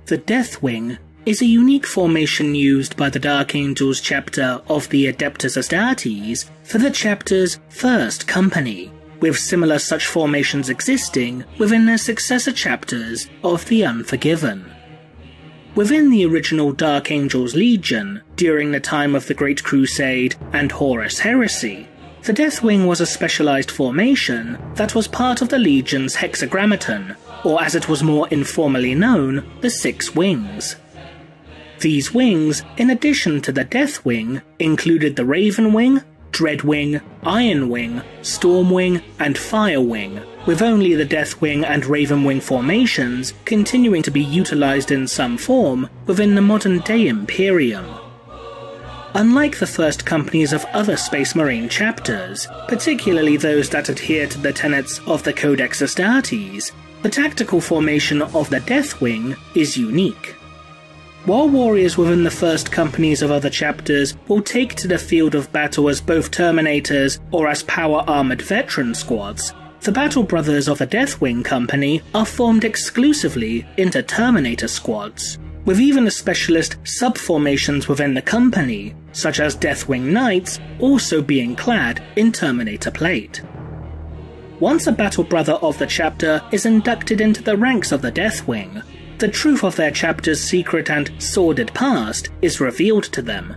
The Deathwing is a unique formation used by the Dark Angels chapter of the Adeptus Astartes for the chapter's first company, with similar such formations existing within their successor chapters of the Unforgiven. Within the original Dark Angels Legion, during the time of the Great Crusade and Horus Heresy, the Deathwing was a specialized formation that was part of the Legion's hexagrammaton, or as it was more informally known, the Six Wings. These wings, in addition to the Deathwing, included the Raven Wing, Dreadwing, Iron Wing, Stormwing, and Firewing, with only the Deathwing and Ravenwing formations continuing to be utilized in some form within the modern-day Imperium. Unlike the first companies of other Space Marine chapters, particularly those that adhere to the tenets of the Codex Astartes, the tactical formation of the Deathwing is unique. While warriors within the first companies of other chapters will take to the field of battle as both Terminators or as power-armored veteran squads, the Battle Brothers of the Deathwing Company are formed exclusively into Terminator squads, with even the specialist sub-formations within the company, such as Deathwing Knights, also being clad in Terminator plate. Once a Battle Brother of the chapter is inducted into the ranks of the Deathwing, the truth of their chapter's secret and sordid past is revealed to them.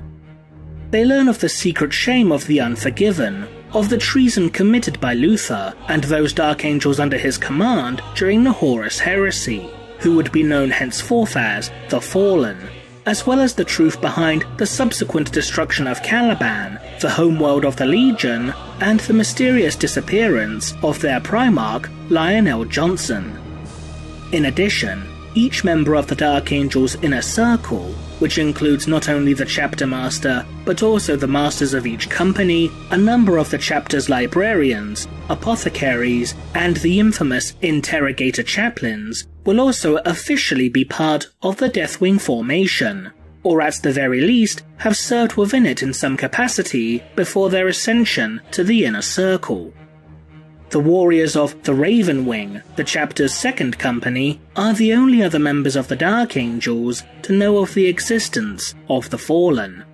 They learn of the secret shame of the Unforgiven, of the treason committed by Luther and those Dark Angels under his command during the Horus Heresy, who would be known henceforth as the Fallen, as well as the truth behind the subsequent destruction of Caliban, the homeworld of the Legion, and the mysterious disappearance of their Primarch, Lionel Johnson. In addition, each member of the Dark Angels' inner circle, which includes not only the chapter master, but also the masters of each company, a number of the chapter's librarians, apothecaries, and the infamous interrogator chaplains, will also officially be part of the Deathwing formation, or at the very least have served within it in some capacity before their ascension to the inner circle. The warriors of the Raven Wing, the chapter's second company, are the only other members of the Dark Angels to know of the existence of the Fallen.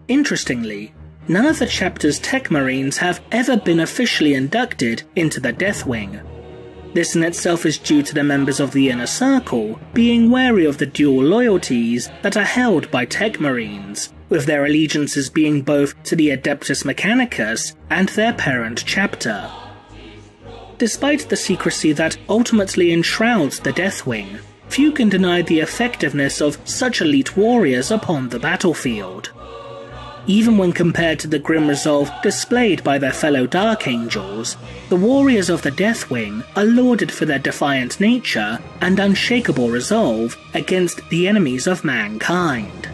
Interestingly, none of the chapter's Tech Marines have ever been officially inducted into the Deathwing. This in itself is due to the members of the Inner Circle being wary of the dual loyalties that are held by Tech Marines, with their allegiances being both to the Adeptus Mechanicus and their parent chapter. Despite the secrecy that ultimately enshrouds the Deathwing, few can deny the effectiveness of such elite warriors upon the battlefield. Even when compared to the grim resolve displayed by their fellow Dark Angels, the warriors of the Deathwing are lauded for their defiant nature and unshakable resolve against the enemies of mankind.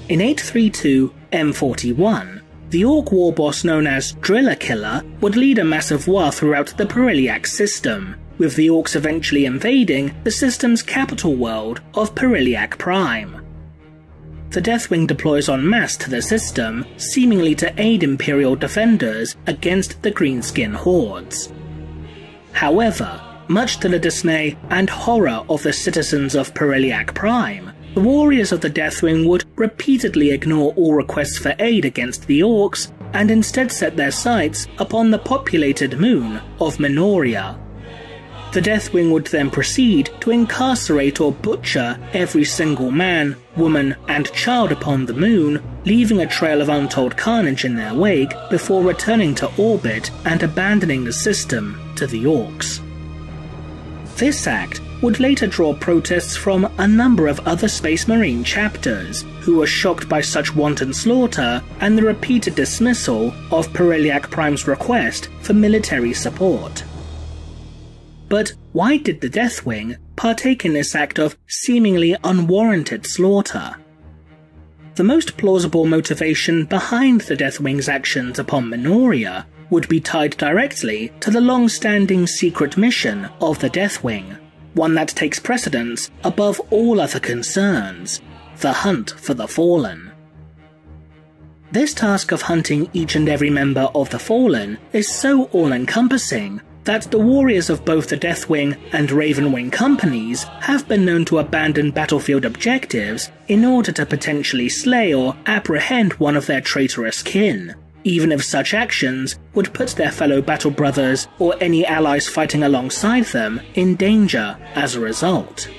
In 832 M41, the Orc war boss known as Driller Killer would lead a massive war throughout the Perilliac system, with the Orcs eventually invading the system's capital world of Perilliac Prime. The Deathwing deploys en masse to the system, seemingly to aid Imperial defenders against the Greenskin hordes. However, much to the dismay and horror of the citizens of Perilliac Prime, the warriors of the Deathwing would repeatedly ignore all requests for aid against the Orcs and instead set their sights upon the populated moon of Minoria. The Deathwing would then proceed to incarcerate or butcher every single man, woman, and child upon the moon, leaving a trail of untold carnage in their wake before returning to orbit and abandoning the system to the Orcs. This act would later draw protests from a number of other Space Marine chapters, who were shocked by such wanton slaughter and the repeated dismissal of Perilliac Prime's request for military support. But why did the Deathwing partake in this act of seemingly unwarranted slaughter? The most plausible motivation behind the Deathwing's actions upon Minoria would be tied directly to the long-standing secret mission of the Deathwing, one that takes precedence above all other concerns: the hunt for the Fallen. This task of hunting each and every member of the Fallen is so all-encompassing that the warriors of both the Deathwing and Ravenwing companies have been known to abandon battlefield objectives in order to potentially slay or apprehend one of their traitorous kin, even if such actions would put their fellow battle brothers or any allies fighting alongside them in danger as a result.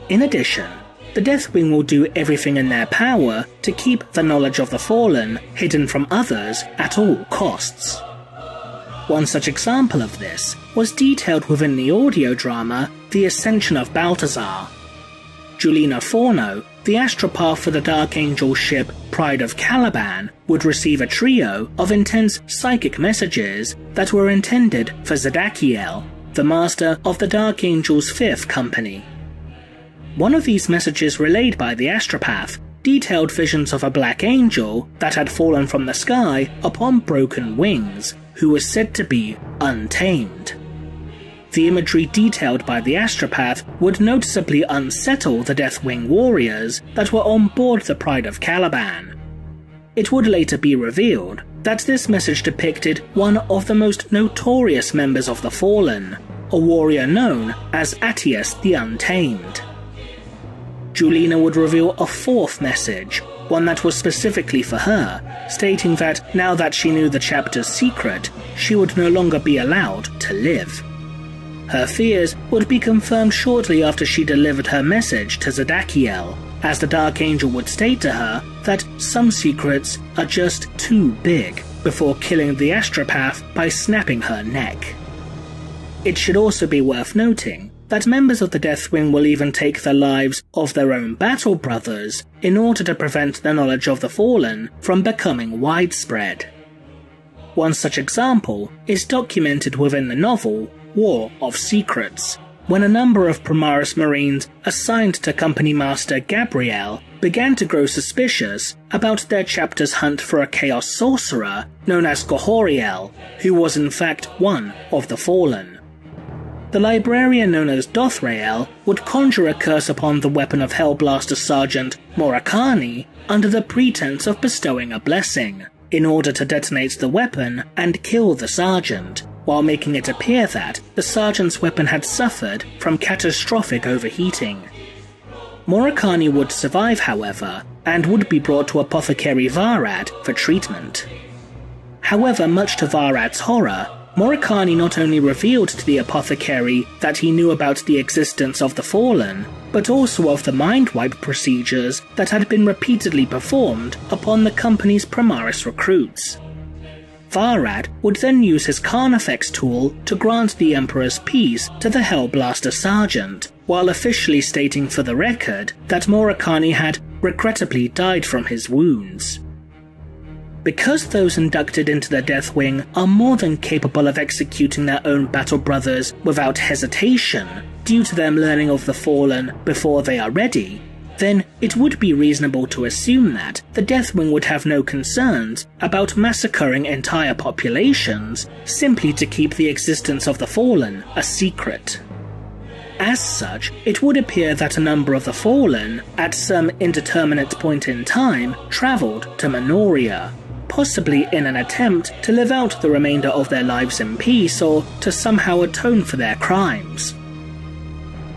In addition, the Deathwing will do everything in their power to keep the knowledge of the Fallen hidden from others at all costs. One such example of this was detailed within the audio drama The Ascension of Balthazar. Julina Forno, the astropath for the Dark Angel ship Pride of Caliban, would receive a trio of intense psychic messages that were intended for Zedakiel, the master of the Dark Angel's fifth company. One of these messages relayed by the astropath detailed visions of a black angel that had fallen from the sky upon broken wings, who was said to be untamed. The imagery detailed by the astropath would noticeably unsettle the Deathwing warriors that were on board the Pride of Caliban. It would later be revealed that this message depicted one of the most notorious members of the Fallen, a warrior known as Attius the Untamed. Julina would reveal a fourth message, one that was specifically for her, stating that now that she knew the chapter's secret, she would no longer be allowed to live. Her fears would be confirmed shortly after she delivered her message to Zedakiel, as the Dark Angel would state to her that some secrets are just too big, before killing the astropath by snapping her neck. It should also be worth noting that members of the Deathwing will even take the lives of their own battle brothers in order to prevent the knowledge of the Fallen from becoming widespread. One such example is documented within the novel War of Secrets, when a number of Primaris Marines assigned to Company Master Gabriel began to grow suspicious about their chapter's hunt for a Chaos Sorcerer known as Gohoriel, who was in fact one of the Fallen. The librarian known as Dothrael would conjure a curse upon the weapon of Hellblaster Sergeant Morakani under the pretense of bestowing a blessing, in order to detonate the weapon and kill the sergeant, while making it appear that the sergeant's weapon had suffered from catastrophic overheating. Morakani would survive, however, and would be brought to Apothecary Varad for treatment. However, much to Varad's horror, Morakani not only revealed to the apothecary that he knew about the existence of the Fallen, but also of the mind wipe procedures that had been repeatedly performed upon the company's Primaris recruits. Varad would then use his Carnifex tool to grant the Emperor's peace to the Hellblaster Sergeant, while officially stating for the record that Morakani had regrettably died from his wounds. Because those inducted into the Deathwing are more than capable of executing their own battle brothers without hesitation, due to them learning of the Fallen before they are ready, then it would be reasonable to assume that the Deathwing would have no concerns about massacring entire populations simply to keep the existence of the Fallen a secret. As such, it would appear that a number of the Fallen, at some indeterminate point in time, travelled to Minoria, possibly in an attempt to live out the remainder of their lives in peace or to somehow atone for their crimes.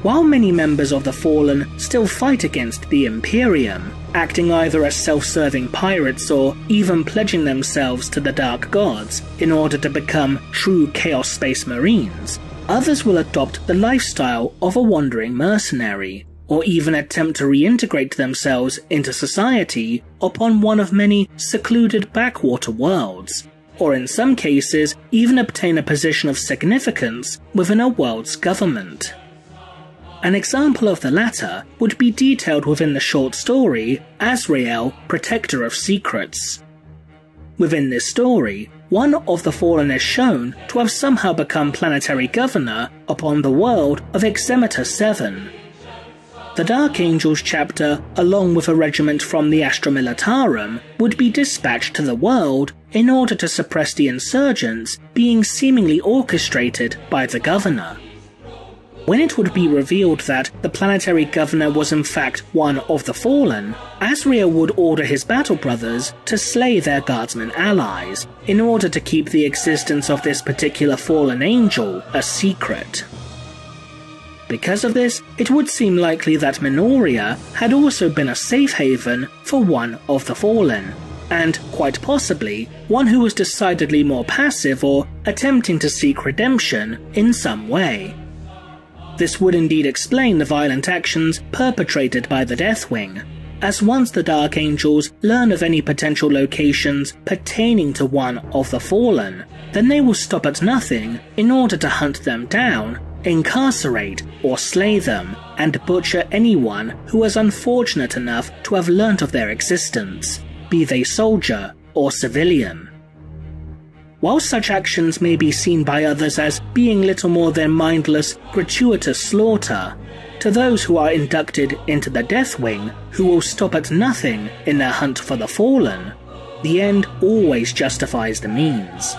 While many members of the Fallen still fight against the Imperium, acting either as self-serving pirates or even pledging themselves to the Dark Gods in order to become true Chaos Space Marines, others will adopt the lifestyle of a wandering mercenary, or even attempt to reintegrate themselves into society upon one of many secluded backwater worlds, or in some cases even obtain a position of significance within a world's government. An example of the latter would be detailed within the short story Azrael, Protector of Secrets. Within this story, one of the Fallen is shown to have somehow become planetary governor upon the world of Exemeter 7. The Dark Angels chapter, along with a regiment from the Astra Militarum, would be dispatched to the world in order to suppress the insurgents being seemingly orchestrated by the governor. When it would be revealed that the planetary governor was in fact one of the Fallen, Azrael would order his battle brothers to slay their guardsmen allies in order to keep the existence of this particular fallen angel a secret. Because of this, it would seem likely that Minoria had also been a safe haven for one of the Fallen, and quite possibly one who was decidedly more passive or attempting to seek redemption in some way. This would indeed explain the violent actions perpetrated by the Deathwing, as once the Dark Angels learn of any potential locations pertaining to one of the Fallen, then they will stop at nothing in order to hunt them down, incarcerate or slay them, and butcher anyone who was unfortunate enough to have learnt of their existence, be they soldier or civilian. While such actions may be seen by others as being little more than mindless, gratuitous slaughter, to those who are inducted into the Deathwing, who will stop at nothing in their hunt for the Fallen, the end always justifies the means.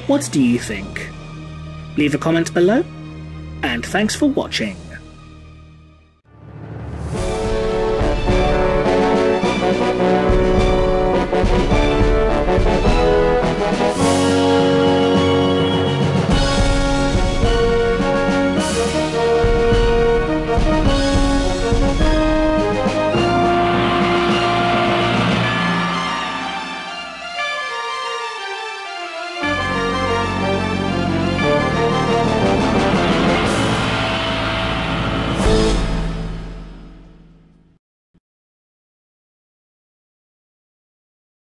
What do you think? Leave a comment below, and thanks for watching.